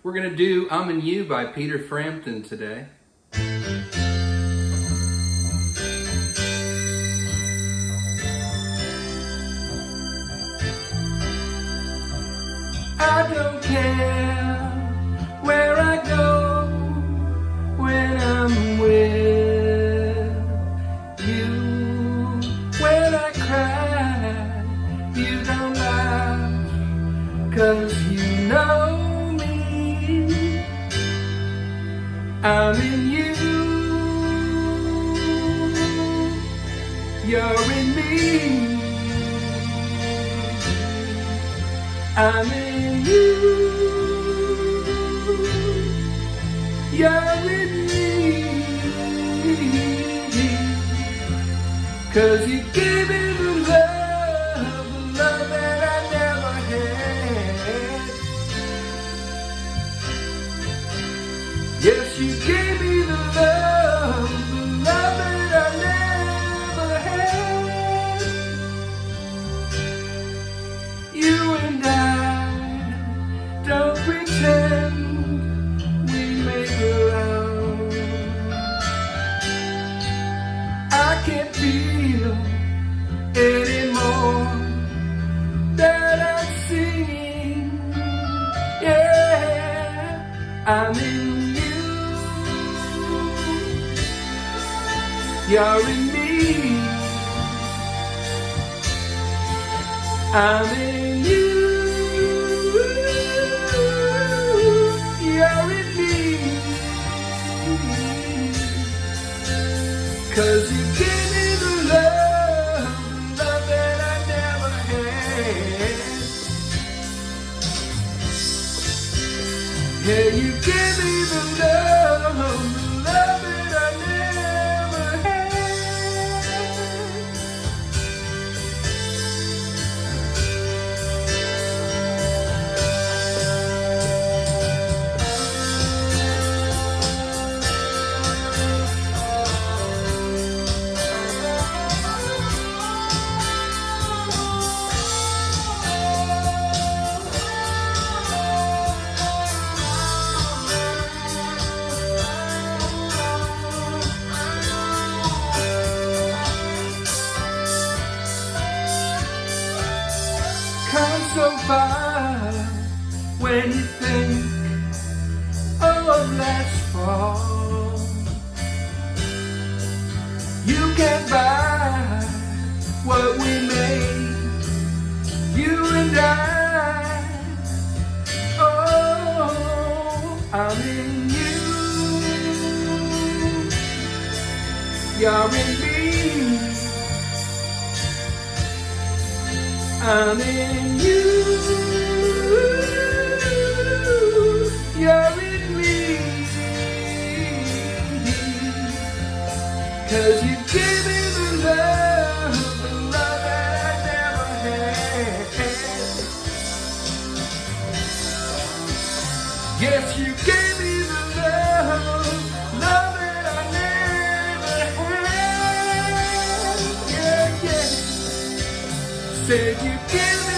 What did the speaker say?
We're going to do I'm and You by Peter Frampton today. I don't care where I go when I'm with you. When I cry, you don't laugh, 'cause you know me. I'm in you, you're in me. I'm in you, you're in me. 'Cause you gave me the love that I never had. Yes, you gave me the love that I never had. You and I don't pretend we made love. I can't feel anymore that I'm singing. Yeah, I'm in you, you're in me. I'm in you, you're in me. 'Cause you give me the love that I never had. Yeah, you give me the love that I never had. Come so far when you think of last fall. You can't buy what we made, you and I. Oh, I'm in you, you're in me. I'm in you, you're in me. 'Cause you gave me the love that I never had. Yes, you gave me the love that I never had. Yeah, yeah. Said you give me